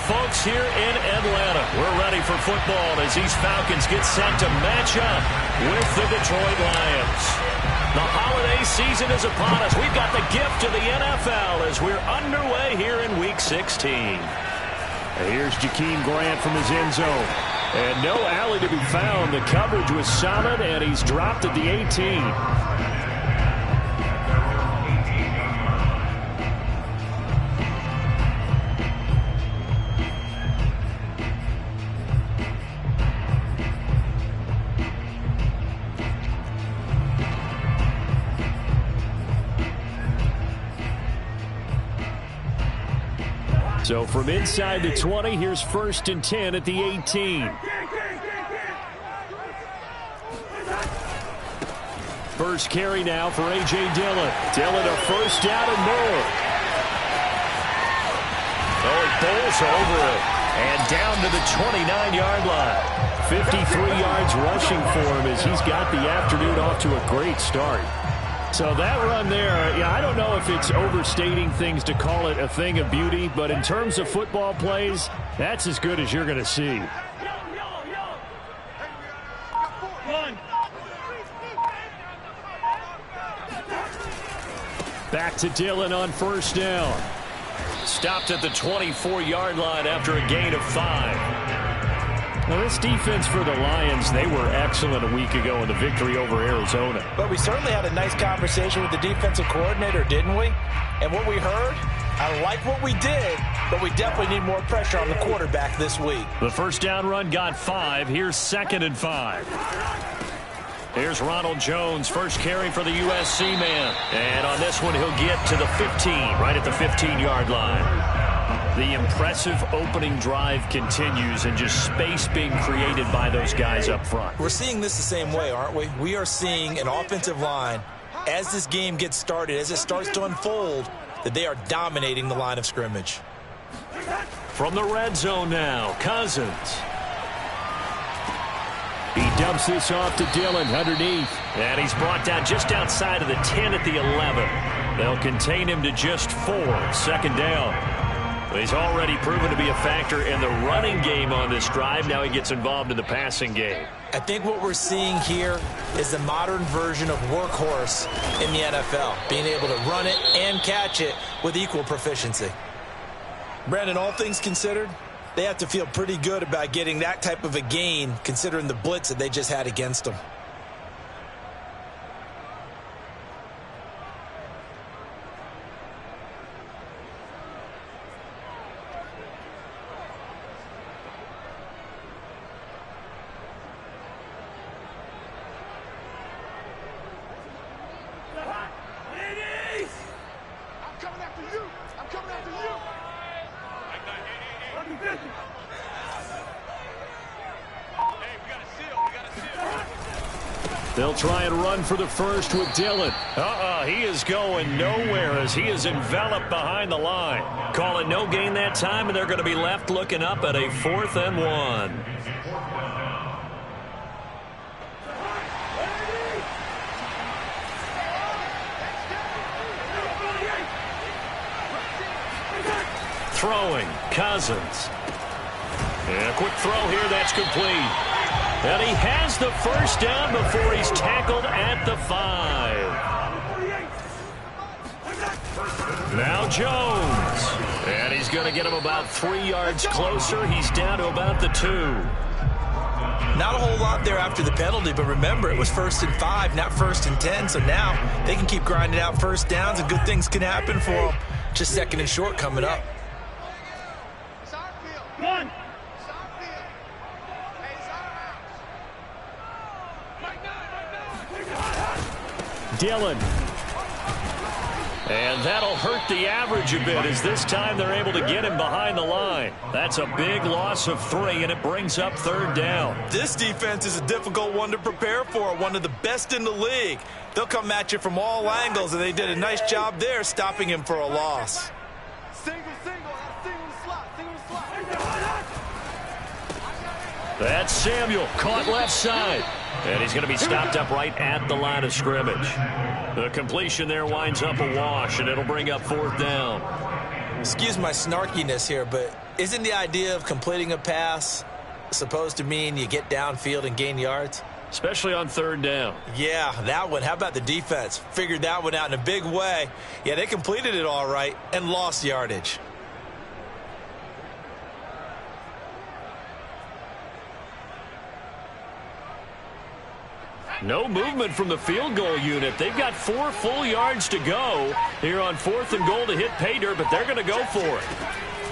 folks, here in Atlanta. We're ready for football as these Falcons get set to match up with the Detroit Lions. The holiday season is upon us. We've got the gift of the NFL as we're underway here in Week 16. Here's Jakeem Grant from his end zone. And no alley to be found. The coverage was solid, and he's dropped at the 18. So from inside the 20, here's 1st and 10 at the 18. First carry now for A.J. Dillon. Dillon a first down and more. Oh, he bowls over it. And down to the 29-yard line. 53 yards rushing for him as he's got the afternoon off to a great start. So that run there, I don't know if it's overstating things to call it a thing of beauty, but in terms of football plays, that's as good as you're going to see. Back to Dillon on first down. Stopped at the 24-yard line after a gain of 5. Now, this defense for the Lions, they were excellent a week ago in the victory over Arizona. But we certainly had a nice conversation with the defensive coordinator, didn't we? And what we heard, I like what we did, but we definitely need more pressure on the quarterback this week. The first down run got 5. Here's 2nd and 5. Here's Ronald Jones, first carry for the USC man. And on this one, he'll get to the 15, right at the 15-yard line. The impressive opening drive continues and just space being created by those guys up front. We're seeing this the same way, aren't we? We are seeing an offensive line, as this game gets started, as it starts to unfold, that they are dominating the line of scrimmage. From the red zone now, Cousins. He dumps this off to Dillon underneath. And he's brought down just outside of the 10 at the 11. They'll contain him to just 4. 2nd down. He's already proven to be a factor in the running game on this drive. Now he gets involved in the passing game. I think what we're seeing here is the modern version of workhorse in the NFL, being able to run it and catch it with equal proficiency. Brandon, all things considered, they have to feel pretty good about getting that type of a gain considering the blitz that they just had against them. They'll try and run for the first with Dillon. He is going nowhere as he is enveloped behind the line. Calling no gain that time, and they're going to be left looking up at a 4th and 1. Throwing, Cousins. And a quick throw here, that's complete. And he has the first down before he's tackled at the 5. Now Jones. And he's going to get him about 3 yards closer. He's down to about the 2. Not a whole lot there after the penalty, but remember, it was 1st and 5, not 1st and 10. So now they can keep grinding out first downs, and good things can happen for them. Just 2nd and short coming up. Dillon. And that'll hurt the average a bit as this time they're able to get him behind the line. That's a big loss of 3, and it brings up 3rd down. This defense is a difficult one to prepare for, one of the best in the league. They'll come at you from all angles, and they did a nice job there stopping him for a loss. That's Samuel, caught left side. And he's going to be stopped up right at the line of scrimmage. The completion there winds up a wash, and it'll bring up 4th down. Excuse my snarkiness here, but Isn't the idea of completing a pass supposed to mean you get downfield and gain yards? Especially on third down. Yeah, that one. How about the defense? Figured that one out in a big way. Yeah, they completed it all right and lost yardage. No movement from the field goal unit. They've got 4 full yards to go here on 4th and goal to hit pay dirt, but they're going to go for it.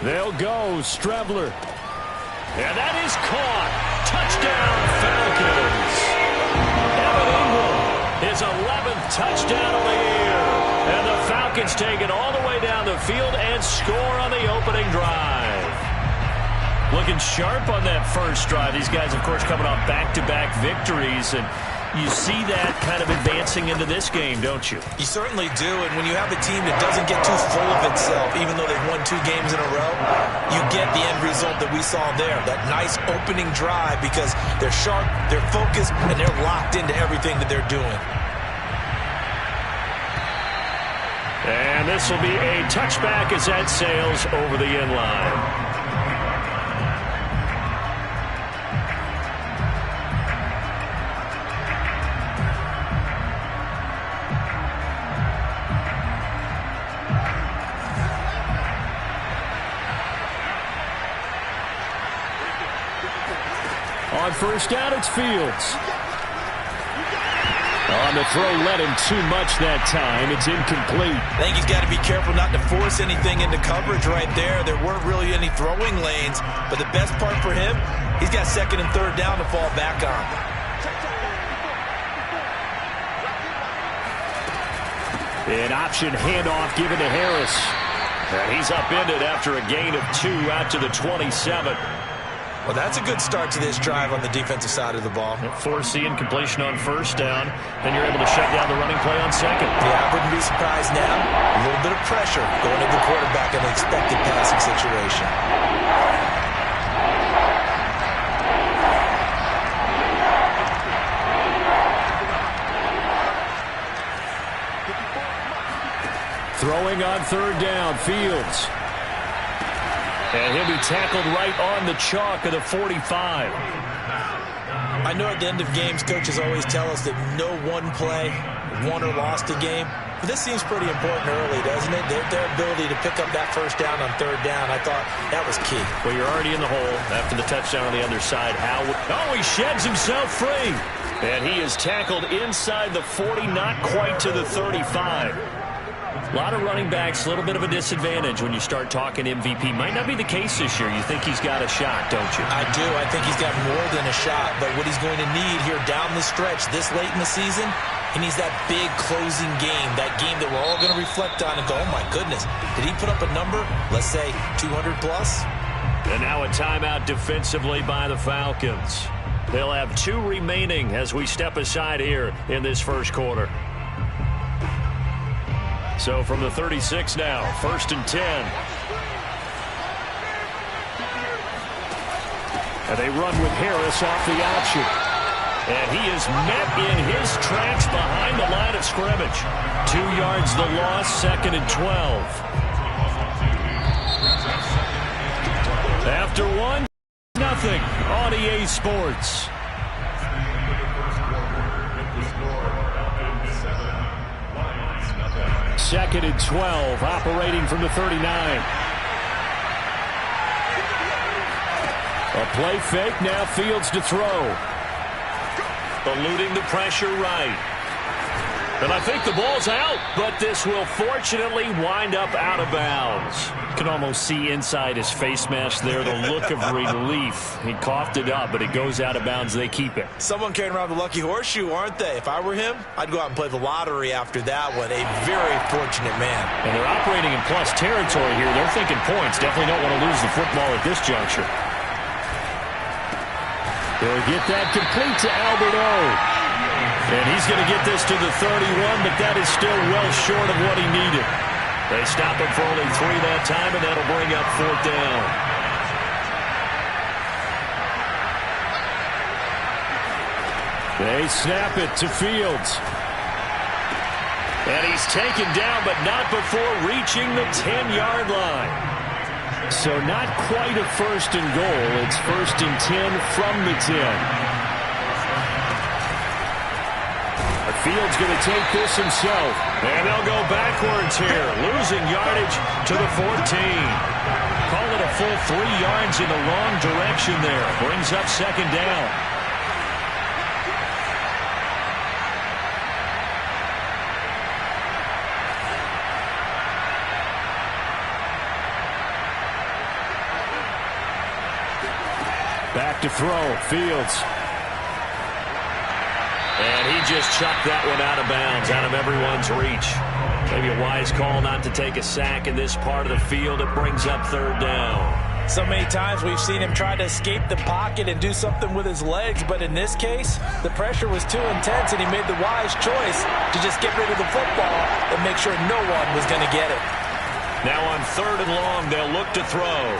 They'll go. Strebler. And that is caught. Touchdown, Falcons. Evan Ingram, his 11th touchdown of the year. And the Falcons take it all the way down the field and score on the opening drive. Looking sharp on that first drive. These guys, of course, coming off back-to-back victories, and you see that kind of advancing into this game, don't you? You certainly do, and when you have a team that doesn't get too full of itself, even though they've won 2 games in a row, you get the end result that we saw there, that nice opening drive, because they're sharp, they're focused, and they're locked into everything that they're doing. And this will be a touchback as that sails over the end line. On first down, it's Fields. On the throw, led him too much that time. It's incomplete. I think he's got to be careful not to force anything into coverage right there. There weren't really any throwing lanes, but the best part for him, he's got 2nd and 3rd down to fall back on. An option handoff given to Harris. And he's upended after a gain of 2 out to the 27. Well, that's a good start to this drive on the defensive side of the ball. Forcing completion on first down. Then you're able to shut down the running play on second. Yeah, I wouldn't be surprised now. A little bit of pressure going to the quarterback in an expected passing situation. Throwing on third down, Fields. And he'll be tackled right on the chalk of the 45. I know at the end of games, coaches always tell us that no one play won or lost a game. But this seems pretty important early, doesn't it? Their ability to pick up that first down on third down, I thought that was key. Well, you're already in the hole after the touchdown on the other side. He sheds himself free. And he is tackled inside the 40, not quite to the 35. A lot of running backs, a little bit of a disadvantage when you start talking MVP. Might not be the case this year. You think he's got a shot, don't you? I do. I think he's got more than a shot. But what he's going to need here down the stretch this late in the season, he needs that big closing game, that game that we're all going to reflect on and go, oh, my goodness, did he put up a number, let's say 200 plus? And now a timeout defensively by the Falcons. They'll have 2 remaining as we step aside here in this first quarter. So from the 36 now, 1st and 10. And they run with Harris off the option. And he is met in his tracks behind the line of scrimmage. 2 yards the loss, 2nd and 12. After 1-0 on EA Sports. Second and 12, operating from the 39. A play fake, now Fields to throw. Eluding the pressure right. And I think the ball's out, but this will fortunately wind up out of bounds. You can almost see inside his face mask there the look of relief. He coughed it up, but it goes out of bounds. They keep it. Someone carrying around the lucky horseshoe, aren't they? If I were him, I'd go out and play the lottery after that one. A very fortunate man. And they're operating in plus territory here. They're thinking points. Definitely don't want to lose the football at this juncture. They'll get that complete to Albert O. And he's going to get this to the 31, but that is still well short of what he needed. They stop him for only 3 that time, and that'll bring up 4th down. They snap it to Fields. And he's taken down, but not before reaching the 10-yard line. So not quite a first and goal. It's 1st and 10 from the 10. Field's going to take this himself. And they'll go backwards here, losing yardage to the 14. Call it a full 3 yards in the wrong direction there. Brings up 2nd down. Back to throw. Fields. And he just chucked that one out of bounds, out of everyone's reach. Maybe a wise call not to take a sack in this part of the field. It brings up 3rd down. So many times we've seen him try to escape the pocket and do something with his legs, but in this case, the pressure was too intense, and he made the wise choice to just get rid of the football and make sure no one was going to get it. Now on 3rd and long, they'll look to throw.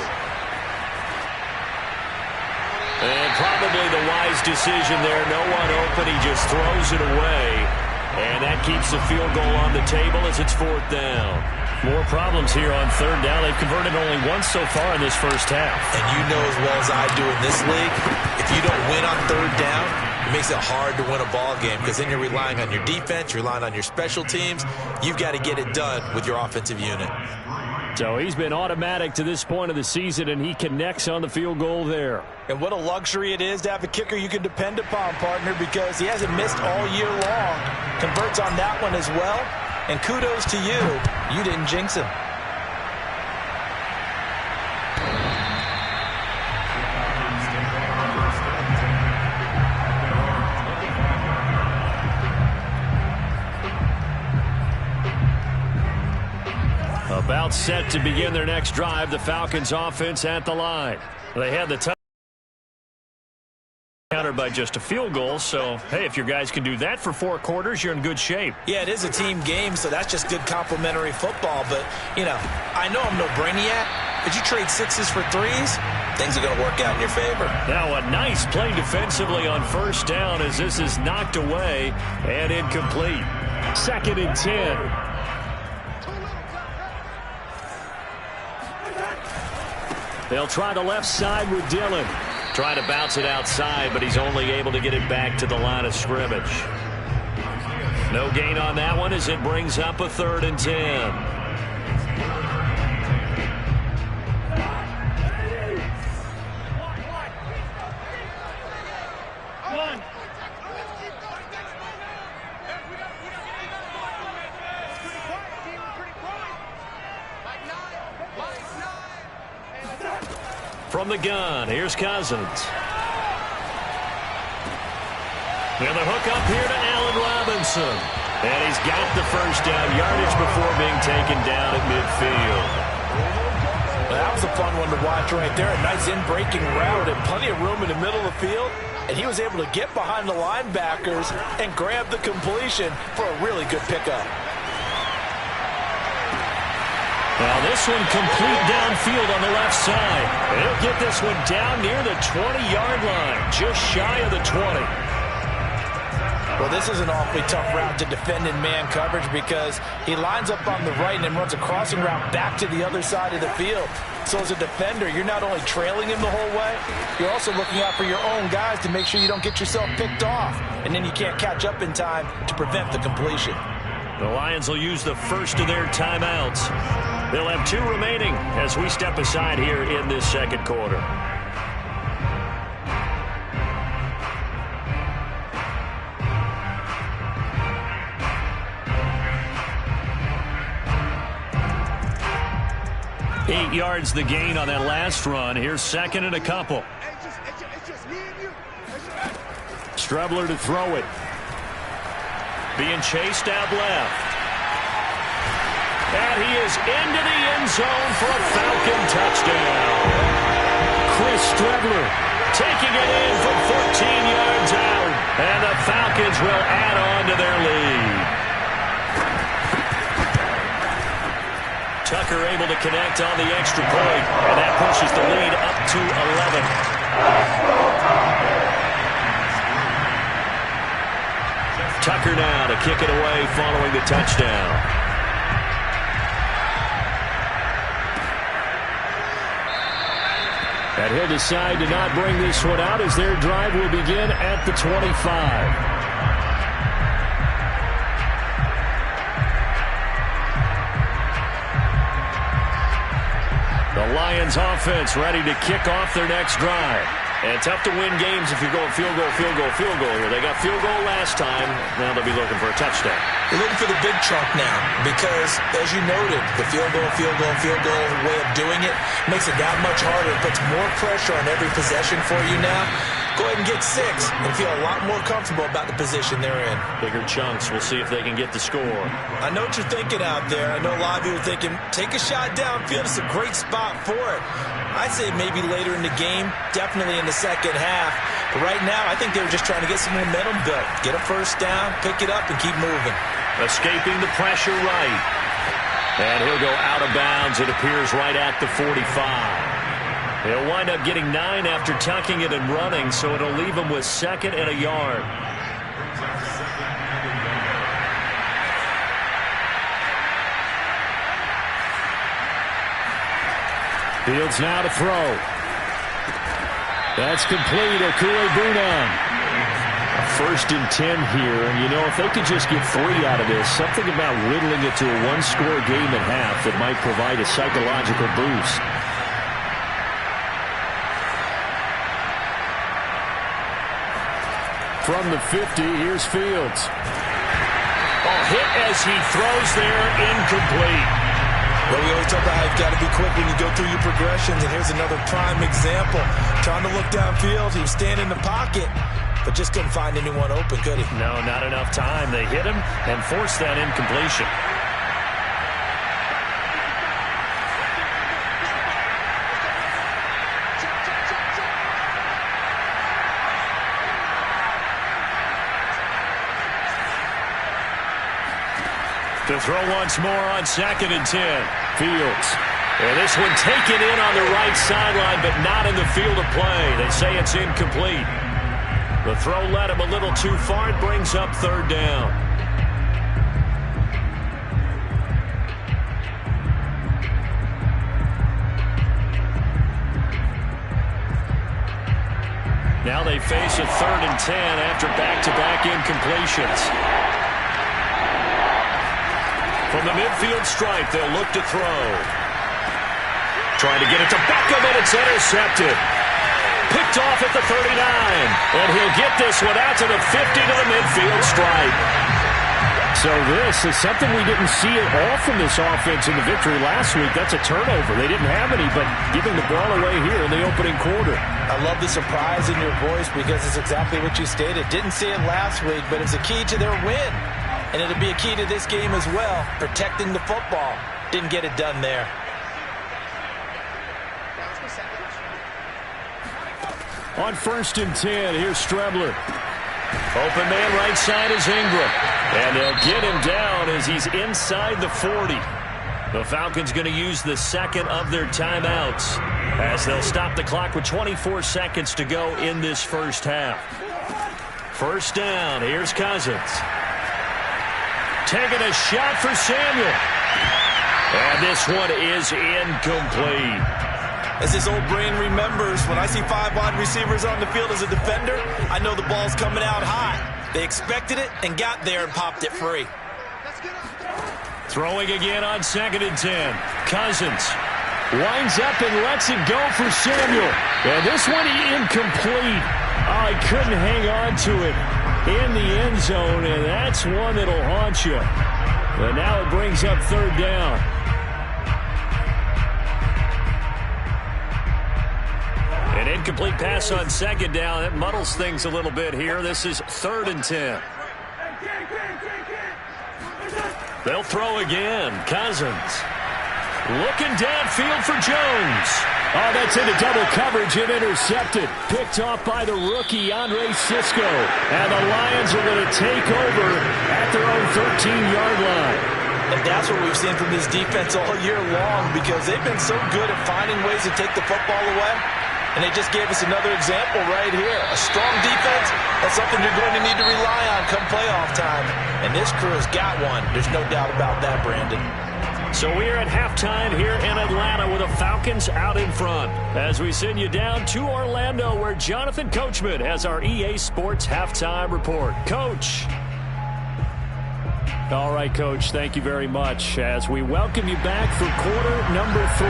And probably the wise decision there. No one open. He just throws it away. And that keeps the field goal on the table as it's 4th down. More problems here on 3rd down. They've converted only once so far in this first half. And you know as well as I do in this league, if you don't win on 3rd down, it makes it hard to win a ball game because then you're relying on your defense, you're relying on your special teams. You've got to get it done with your offensive unit. So he's been automatic to this point of the season, and he connects on the field goal there. And what a luxury it is to have a kicker you can depend upon, partner, because he hasn't missed all year long. Converts on that one as well. And kudos to you. You didn't jinx him. About set to begin their next drive, the Falcons offense at the line. They had the touchdown countered by just a field goal, so, hey, if your guys can do that for 4 quarters, you're in good shape. Yeah, it is a team game, so that's just good complimentary football. But, you know, I know I'm no brainiac, but you trade 6s for 3s, things are going to work out in your favor. Now a nice play defensively on 1st down as this is knocked away and incomplete. 2nd and 10. They'll try the left side with Dillon. Trying to bounce it outside, but he's only able to get it back to the line of scrimmage. No gain on that one as it brings up a 3rd and 10. From the gun, here's Cousins. And the hook up here to Allen Robinson. And he's got the 1st down yardage before being taken down at midfield. Well, that was a fun one to watch right there. A nice in-breaking route and plenty of room in the middle of the field. And he was able to get behind the linebackers and grab the completion for a really good pickup. Now this one complete downfield on the left side. He'll get this one down near the 20-yard line, just shy of the 20. Well, this is an awfully tough route to defend in man coverage because he lines up on the right and then runs a crossing route back to the other side of the field. So as a defender, you're not only trailing him the whole way, you're also looking out for your own guys to make sure you don't get yourself picked off. And then you can't catch up in time to prevent the completion. The Lions will use the first of their timeouts. They'll have 2 remaining as we step aside here in this 2nd quarter. Eight yards the gain on that last run. Here's 2nd and a couple. Strebler to throw it. Being chased out left. And he is into the end zone for a Falcon touchdown. Chris Strebler taking it in from 14 yards out. And the Falcons will add on to their lead. Tucker able to connect on the extra point. And that pushes the lead up to 11. Tucker now to kick it away following the touchdown. And he'll decide to not bring this one out as their drive will begin at the 25. The Lions offense ready to kick off their next drive. And tough to win games if you're going field goal, field goal, field goal here. They got field goal last time. Now they'll be looking for a touchdown. They're looking for the big chunk now because, as you noted, the field goal way of doing it makes it that much harder. It puts more pressure on every possession for you now. Go ahead and get 6 and feel a lot more comfortable about the position they're in. Bigger chunks. We'll see if they can get the score. I know what you're thinking out there. I know a lot of you are thinking, take a shot downfield. It's a great spot for it. I'd say maybe later in the game, definitely in the second half. But right now, I think they were just trying to get some momentum built. Get a first down, pick it up, and keep moving. Escaping the pressure right. And he'll go out of bounds, it appears, right at the 45. He'll wind up getting 9 after tucking it and running, so it'll leave him with 2nd and a yard. Fields now to throw. That's complete. Okuebunan. 1st and 10 here. And, you know, if they could just get 3 out of this, something about whittling it to a one-score game at half that might provide a psychological boost. From the 50, here's Fields. Hit as he throws there, incomplete. Well, we always talk about how you've got to be quick when you go through your progressions, and here's another prime example. Trying to look downfield, he was standing in the pocket, but just couldn't find anyone open, could he? No, not enough time. They hit him and forced that incompletion. To throw once more on 2nd and 10. Fields. And this one taken in on the right sideline, but not in the field of play. They say it's incomplete. The throw led him a little too far. It brings up 3rd down. Now they face a 3rd and 10 after back-to-back incompletions. From the midfield stripe, they'll look to throw. Trying to get it to Beckham, and it's intercepted. Picked off at the 39. And he'll get this one out to the 50 to the midfield stripe. So this is something we didn't see at all from this offense in the victory last week. That's a turnover. They didn't have any, but giving the ball away here in the opening quarter. I love the surprise in your voice because it's exactly what you stated. Didn't see it last week, but it's a key to their win. And it'll be a key to this game as well, protecting the football. Didn't get it done there. On 1st and 10, here's Strebler. Open man right side is Ingram. And they'll get him down as he's inside the 40. The Falcons going to use the 2nd of their timeouts as they'll stop the clock with 24 seconds to go in this first half. 1st down, here's Cousins. Taking a shot for Samuel. And this one is incomplete. As his old brain remembers, when I see 5 wide receivers on the field as a defender, I know the ball's coming out hot. They expected it and got there and popped it free. Throwing again on 2nd and 10. Cousins winds up and lets it go for Samuel. And this one incomplete. Oh, he couldn't hang on to it in the end zone, and that's one that'll haunt you. And now it brings up 3rd down. An incomplete pass on 2nd down. That muddles things a little bit here. This is 3rd and 10. They'll throw again. Cousins looking downfield for Jones. Oh, that's into double coverage and intercepted. Picked off by the rookie, Andre Cisco. And the Lions are going to take over at their own 13-yard line. And that's what we've seen from this defense all year long because they've been so good at finding ways to take the football away. And they just gave us another example right here. A strong defense, that's something you're going to need to rely on come playoff time. And this crew has got one. There's no doubt about that, Brandon. So we're at halftime here in Atlanta with the Falcons out in front. As we send you down to Orlando where Jonathan Coachman has our EA Sports halftime report. Coach. All right, Coach, thank you very much as we welcome you back for quarter number 3.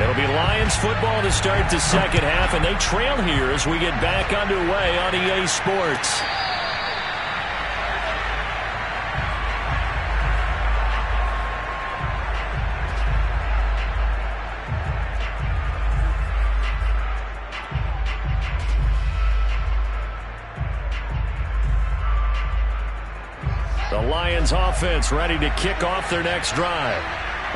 It'll be Lions football to start the second half, and they trail here as we get back underway on EA Sports. The Lions offense ready to kick off their next drive.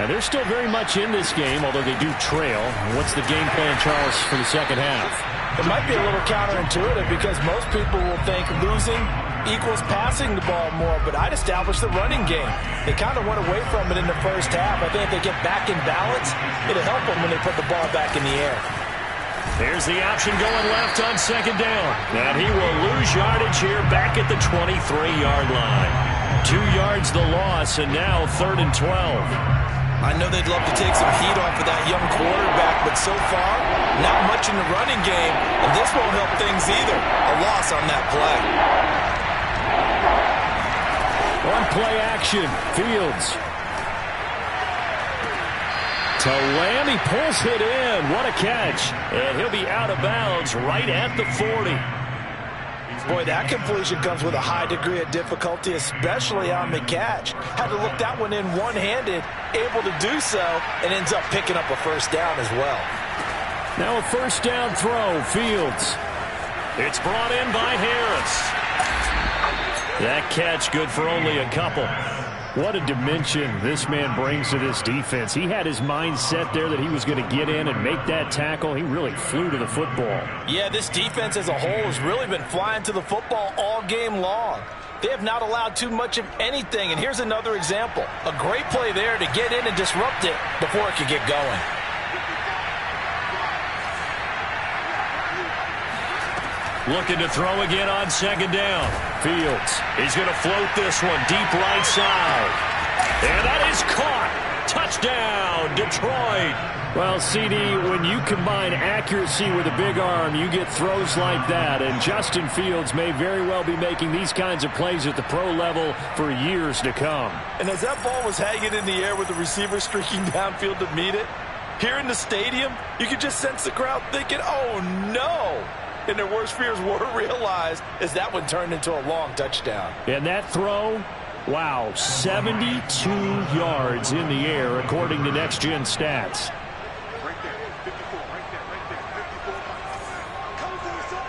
And they're still very much in this game, although they do trail. What's the game plan, Charles, for the second half? It might be a little counterintuitive because most people will think losing equals passing the ball more, but I'd establish the running game. They kind of went away from it in the first half. I think if they get back in balance, it'll help them when they put the ball back in the air. Here's the option going left on second down. And he will lose yardage here back at the 23-yard line. 2 yards the loss, and now 3rd and 12. I know they'd love to take some heat off of that young quarterback, but so far, not much in the running game, and this won't help things either. A loss on that play. On play action, Fields. To Lamb, he pulls it in. What a catch. And he'll be out of bounds right at the 40. Boy, that completion comes with a high degree of difficulty, especially on the catch. Had to look that one in one-handed, able to do so, and ends up picking up a first down as well. Now a first down throw, Fields. It's brought in by Harris. That catch good for only a couple. What a dimension this man brings to this defense. He had his mind set there that he was going to get in and make that tackle. He really flew to the football. Yeah, this defense as a whole has really been flying to the football all game long. They have not allowed too much of anything, and here's another example. A great play there to get in and disrupt it before it could get going. Looking to throw again on second down. Fields. He's going to float this one deep right side. And that is caught. Touchdown, Detroit. Well, CD, when you combine accuracy with a big arm, you get throws like that. And Justin Fields may very well be making these kinds of plays at the pro level for years to come. And as that ball was hanging in the air with the receiver streaking downfield to meet it, here in the stadium, you could just sense the crowd thinking, oh, no. And their worst fears were realized as that one turned into a long touchdown. And that throw, wow, 72 yards in the air according to Next Gen Stats. Right there, 54, right there, 54. Come for the son.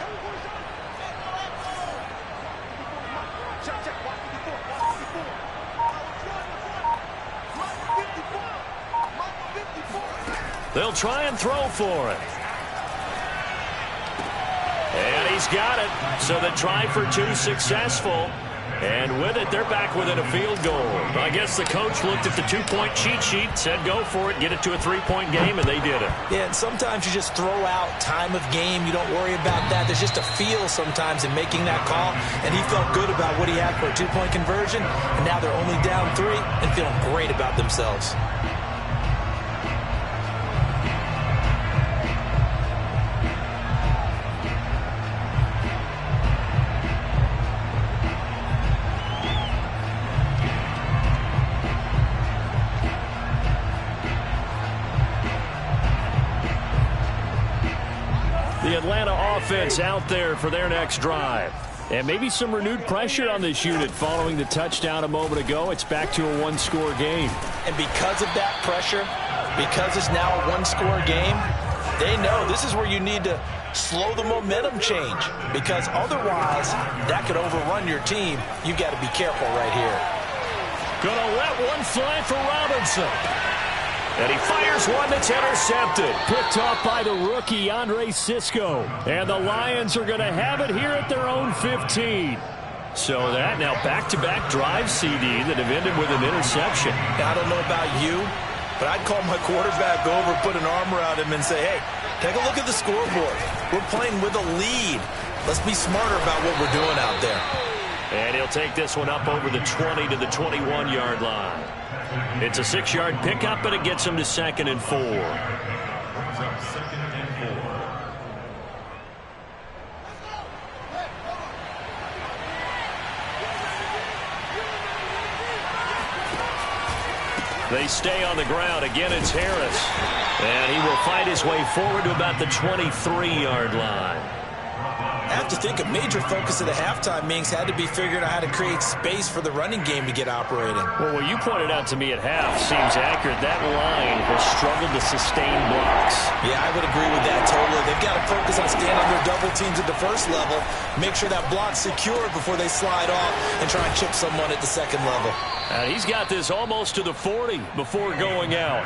Come for the son. Check, check, watch 54, watch 54. They'll try and throw for it. And he's got it. So the try for 2 successful. And with it, they're back within a field goal. I guess the coach looked at the 2-point cheat sheet, said go for it, get it to a 3-point game, and they did it. Yeah, and sometimes you just throw out time of game. You don't worry about that. There's just a feel sometimes in making that call. And he felt good about what he had for a 2-point conversion. And now they're only down 3 and feeling great about themselves. The Atlanta offense out there for their next drive. And maybe some renewed pressure on this unit following the touchdown a moment ago. It's back to a 1-score game. And because of that pressure, because it's now a 1-score game, they know this is where you need to slow the momentum change. Because otherwise, that could overrun your team. You got to be careful right here. Gonna let one fly for Robinson. And he fires one that's intercepted. Picked off by the rookie, Andre Cisco. And the Lions are going to have it here at their own 15. So that now back-to-back drive CD that have ended with an interception. Now, I don't know about you, but I'd call my quarterback over, put an arm around him, and say, hey, take a look at the scoreboard. We're playing with a lead. Let's be smarter about what we're doing out there. And he'll take this one up over the 20 to the 21-yard line. It's a 6-yard pickup, but it gets him to 2nd and 4. They stay on the ground. Again, it's Harris. And he will fight his way forward to about the 23-yard line. I have to think a major focus of the halftime meetings had to be figuring out how to create space for the running game to get operating. Well, what you pointed out to me at half seems accurate. That line has struggled to sustain blocks. Yeah, I would agree with that totally. They've got to focus on staying under double teams at the first level, make sure that block's secured before they slide off and try and chip someone at the second level. He's got this almost to the 40 before going out.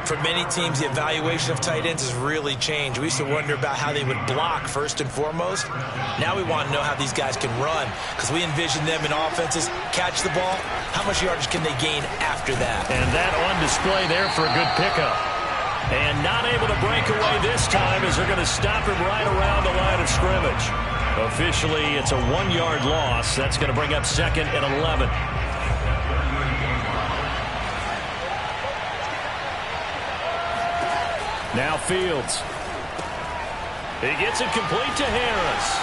For many teams, the evaluation of tight ends has really changed. We used to wonder about how they would block first and foremost. Now we want to know how these guys can run, because we envision them in offenses catch the ball. How much yardage can they gain after that? And that on display there for a good pickup. And not able to break away this time as they're going to stop him right around the line of scrimmage. Officially, it's a 1-yard loss. That's going to bring up 2nd and 11. Now Fields. He gets it complete to Harris.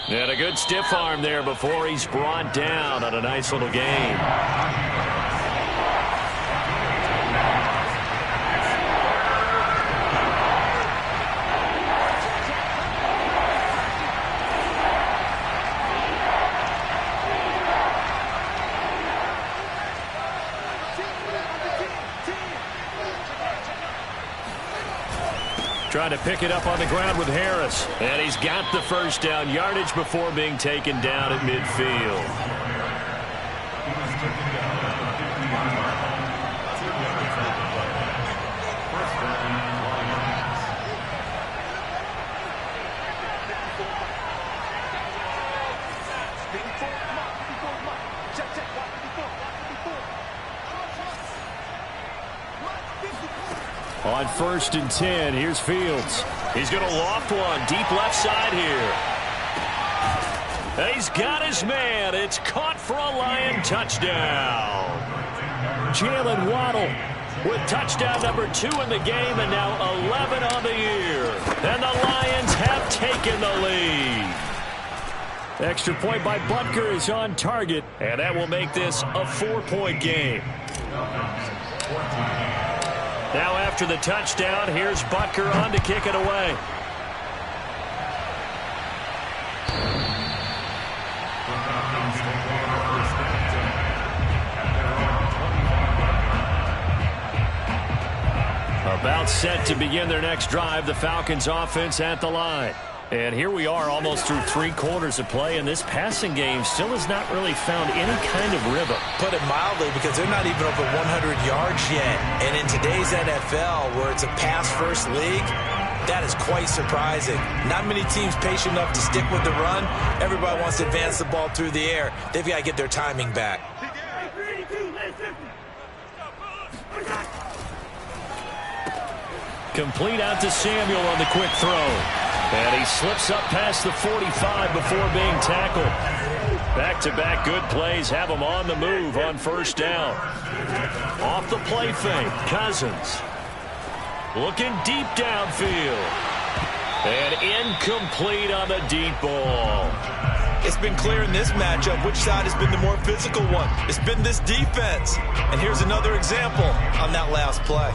And a good stiff arm there before he's brought down on a nice little gain. Trying to pick it up on the ground with Harris. And he's got the first down yardage before being taken down at midfield. On 1st and 10, here's Fields. He's going to loft one deep left side here. He's got his man. It's caught for a Lion touchdown. Jalen Waddle with touchdown number 2 in the game and now 11 on the year. And the Lions have taken the lead. Extra point by Butker is on target. And that will make this a 4-point game. Now after the touchdown, here's Butker on to kick it away. About set to begin their next drive, the Falcons offense at the line. And here we are almost through 3 quarters of play, and this passing game still has not really found any kind of rhythm. Put it mildly, because they're not even over 100 yards yet. And in today's NFL, where it's a pass-first league, that is quite surprising. Not many teams patient enough to stick with the run. Everybody wants to advance the ball through the air. They've got to get their timing back. Complete out to Samuel on the quick throw. And he slips up past the 45 before being tackled. Back-to-back good plays have him on the move on 1st down. Off the play fake, Cousins. Looking deep downfield. And incomplete on the deep ball. It's been clear in this matchup which side has been the more physical one. It's been this defense. And here's another example on that last play.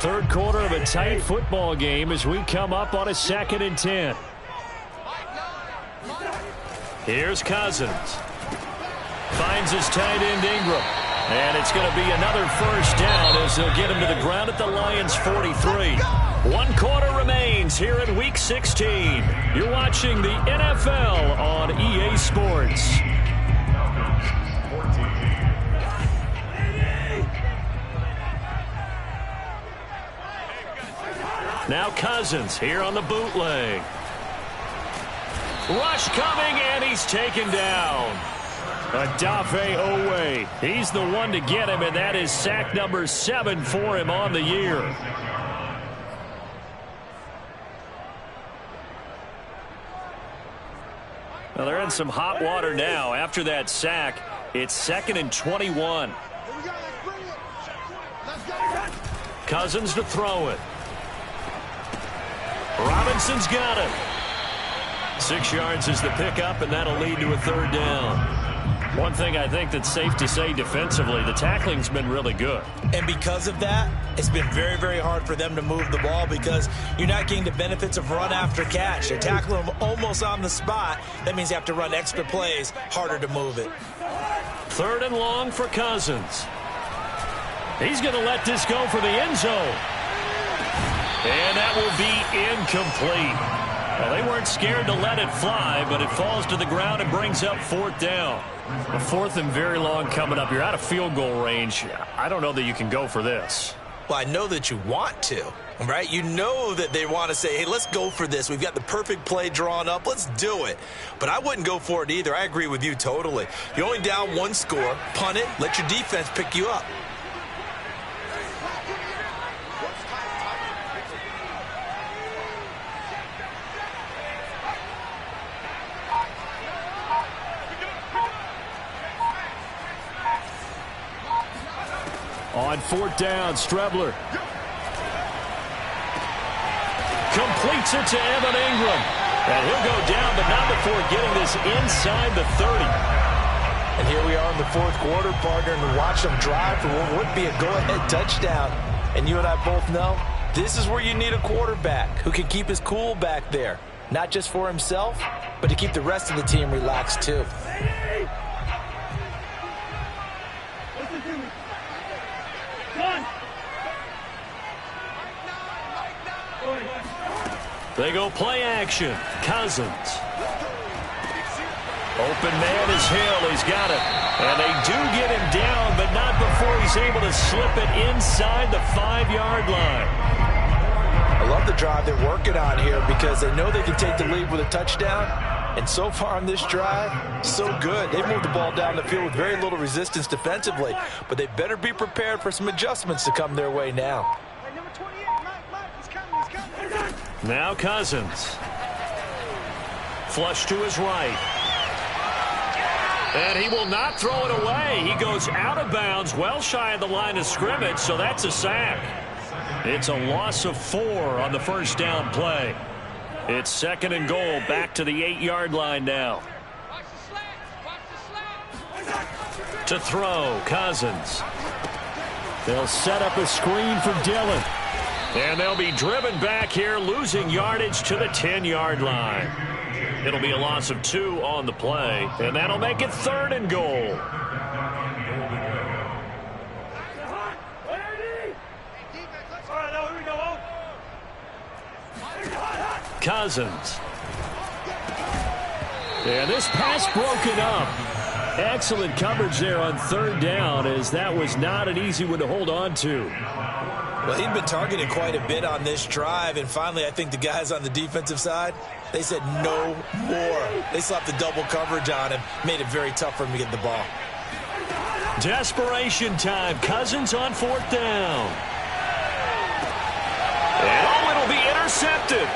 Third quarter of a tight football game as we come up on a 2nd and 10. Here's Cousins. Finds his tight end Ingram. And it's going to be another 1st down as they'll get him to the ground at the Lions' 43. 1 quarter remains here in Week 16. You're watching the NFL on EA Sports. Now Cousins here on the bootleg. Rush coming, and he's taken down. Odafe Owe. He's the one to get him, and that is sack number 7 for him on the year. Well, they're in some hot water now. After that sack, it's 2nd and 21. Cousins to throw it. Robinson's got it. 6 yards is the pickup, and that'll lead to a 3rd down. One thing I think that's safe to say defensively, the tackling's been really good. And because of that, it's been very, very hard for them to move the ball because you're not getting the benefits of run after catch. They're tackling them almost on the spot. That means you have to run extra plays, harder to move it. 3rd and long for Cousins. He's going to let this go for the end zone. And that will be incomplete. Well, they weren't scared to let it fly, but it falls to the ground and brings up 4th down. A 4th and very long coming up. You're out of field goal range. I don't know that you can go for this. Well, I know that you want to, right? You know that they want to say, hey, let's go for this. We've got the perfect play drawn up. Let's do it. But I wouldn't go for it either. I agree with you totally. You're only down 1 score. Punt it. Let your defense pick you up. On 4th down, Strebler. Completes it to Evan Ingram. And he'll go down, but not before getting this inside the 30. And here we are in the 4th quarter, partner, and watch them drive for what would be a go-ahead touchdown. And you and I both know this is where you need a quarterback who can keep his cool back there. Not just for himself, but to keep the rest of the team relaxed too. They go play action. Cousins. Open man is Hill. He's got it. And they do get him down, but not before he's able to slip it inside the 5-yard line. I love the drive they're working on here because they know they can take the lead with a touchdown. And so far on this drive, so good. They've moved the ball down the field with very little resistance defensively, but they better be prepared for some adjustments to come their way now. Now Cousins. Flush to his right. And he will not throw it away. He goes out of bounds, well shy of the line of scrimmage, so that's a sack. It's a loss of 4 on the 1st down play. It's 2nd and goal, back to the 8-yard line now. To throw, Cousins. They'll set up a screen for Dillon. And they'll be driven back here, losing yardage to the 10-yard line. It'll be a loss of 2 on the play, and that'll make it 3rd and goal. Cousins. And this pass broken up. Excellent coverage there on 3rd down, as that was not an easy one to hold on to. Well, he'd been targeted quite a bit on this drive, and finally I think the guys on the defensive side, they said no more. They slapped the double coverage on him, made it very tough for him to get the ball. Desperation time. Cousins on 4th down. And it'll be intercepted.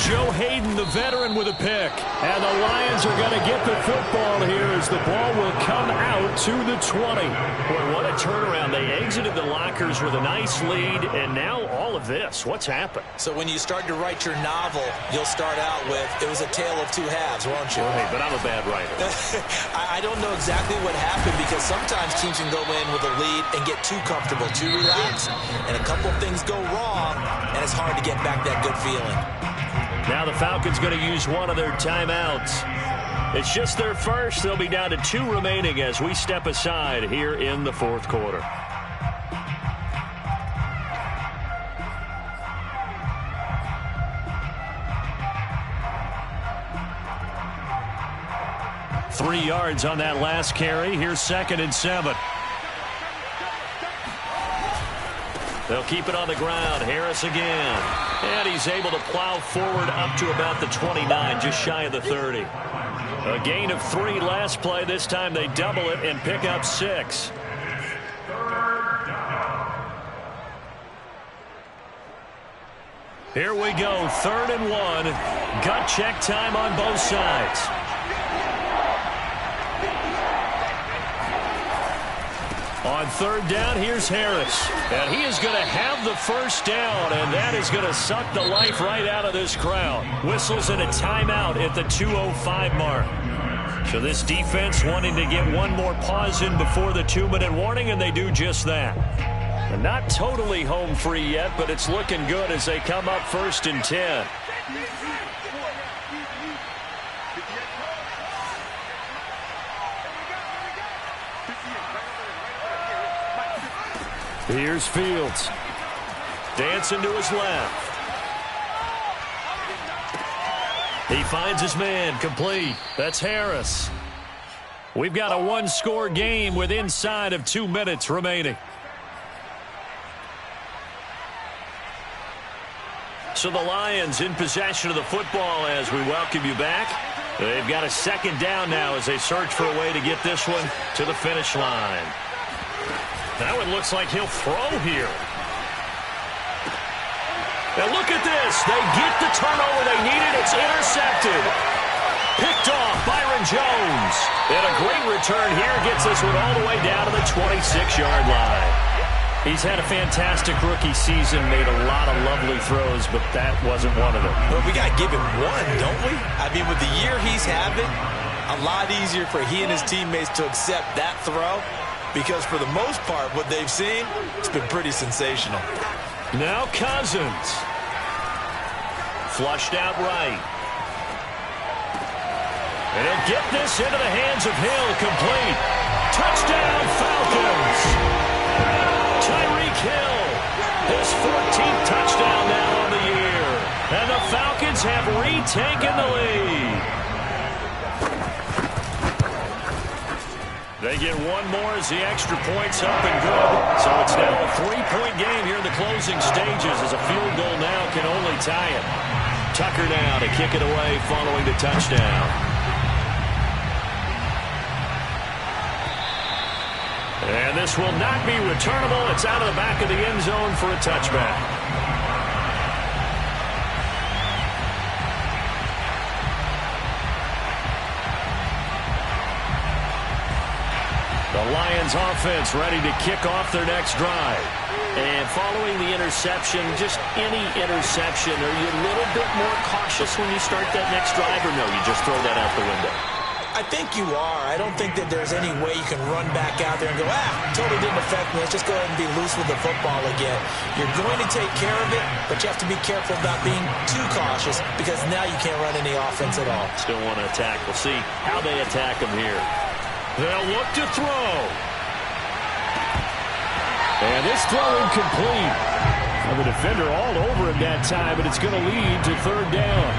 Joe Hayden, the veteran, with a pick. And the Lions are going to get the football here as the ball will come out to the 20. Boy, what a turnaround. They exited the lockers with a nice lead, and now all of this. What's happened? So when you start to write your novel, you'll start out with, it was a tale of 2 halves, won't you? Hey, but I'm a bad writer. I don't know exactly what happened because sometimes teams can go in with a lead and get too comfortable, too relaxed, and a couple of things go wrong, and it's hard to get back that good feeling. Now the Falcons going to use one of their timeouts. It's just their first. They'll be down to 2 remaining as we step aside here in the 4th quarter. Three yards on that last carry. Here's 2nd and 7. They'll keep it on the ground. Harris again. And he's able to plow forward up to about the 29, just shy of the 30. A gain of 3 last play. This time they double it and pick up 6. Here we go, 3rd and 1. Gut check time on both sides. On 3rd down, here's Harris. And he is going to have the first down, and that is going to suck the life right out of this crowd. Whistles in a timeout at the 2:05 mark. So this defense wanting to get one more pause in before the 2-minute warning, and they do just that. And not totally home free yet, but it's looking good as they come up 1st and 10. Here's Fields. Dancing to his left. He finds his man, complete. That's Harris. We've got a 1-score game with inside of 2 minutes remaining. So the Lions in possession of the football as we welcome you back. They've got a 2nd down now as they search for a way to get this one to the finish line. Now it looks like he'll throw here. Now look at this. They get the turnover they needed. It's intercepted. Picked off Byron Jones. And a great return here gets this one all the way down to the 26-yard line. He's had a fantastic rookie season, made a lot of lovely throws, but that wasn't one of them. Well, we got to give him one, don't we? I mean, with the year he's having, a lot easier for he and his teammates to accept that throw because for the most part, what they've seen, it's been pretty sensational. Now Cousins. Flushed out right. And he'll get this into the hands of Hill, complete. Touchdown, Falcons. Tyreek Hill, his 14th touchdown now on the year. And the Falcons have retaken the lead. They get one more as the extra point's up and good. So it's now a 3-point game here in the closing stages as a field goal now can only tie it. Tucker now to kick it away following the touchdown. And this will not be returnable. It's out of the back of the end zone for a touchback. The Lions offense ready to kick off their next drive. And following the interception, just any interception, are you a little bit more cautious when you start that next drive, or no, you just throw that out the window? I think you are. I don't think that there's any way you can run back out there and go, totally didn't affect me. Let's just go ahead and be loose with the football again. You're going to take care of it, but you have to be careful about being too cautious because now you can't run any offense at all. Still want to attack. We'll see how they attack him here. They'll look to throw. And this throw incomplete. And the defender all over him that time, but it's going to lead to 3rd down.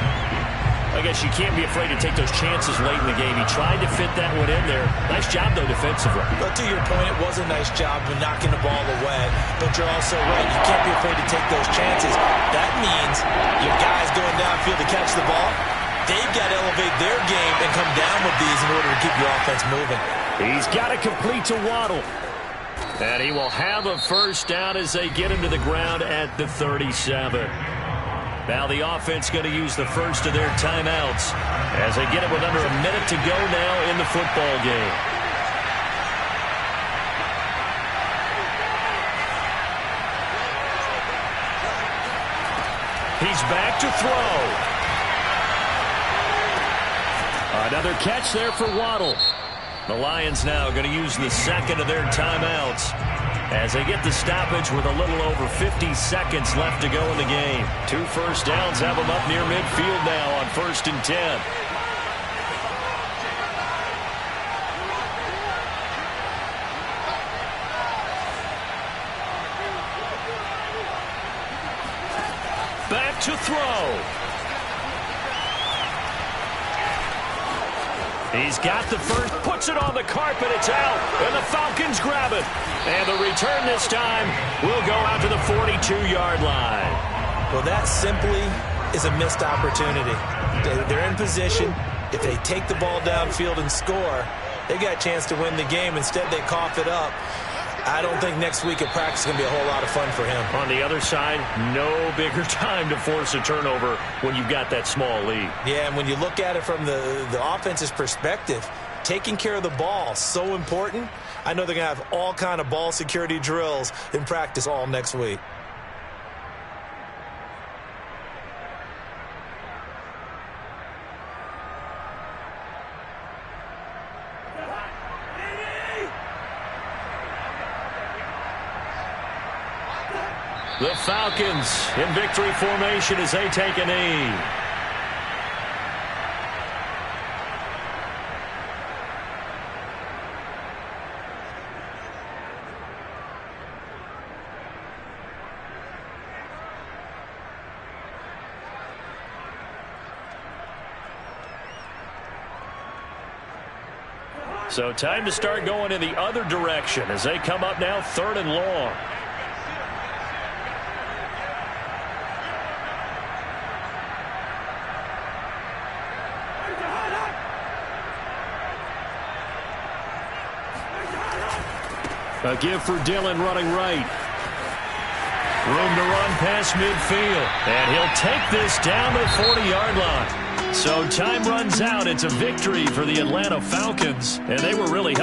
I guess you can't be afraid to take those chances late in the game. He tried to fit that one in there. Nice job, though, defensively. But to your point, it was a nice job of knocking the ball away. But you're also right. You can't be afraid to take those chances. That means your guys going downfield to catch the ball, they've got to elevate their game and come down with these in order to keep your offense moving. He's got to complete to Waddle. And he will have a first down as they get him to the ground at the 37. Now the offense going to use the first of their timeouts as they get it with under a minute to go now in the football game. He's back to throw. Another catch there for Waddle. The Lions now going to use the second of their timeouts as they get the stoppage with a little over 50 seconds left to go in the game. 2 first downs have them up near midfield now on 1st and 10. Back to throw. He's got the first, puts it on the carpet, it's out, and the Falcons grab it. And the return this time will go out to the 42-yard line. Well, that simply is a missed opportunity. They're in position. If they take the ball downfield and score, they got a chance to win the game. Instead, they cough it up. I don't think next week at practice is going to be a whole lot of fun for him. On the other side, no bigger time to force a turnover when you've got that small lead. Yeah, and when you look at it from the offense's perspective, taking care of the ball, so important. I know they're going to have all kind of ball security drills in practice all next week. The Falcons in victory formation as they take a knee. So time to start going in the other direction as they come up now 3rd and long. A give for Dillon running right. Room to run past midfield. And he'll take this down to the 40-yard line. So time runs out. It's a victory for the Atlanta Falcons. And they were really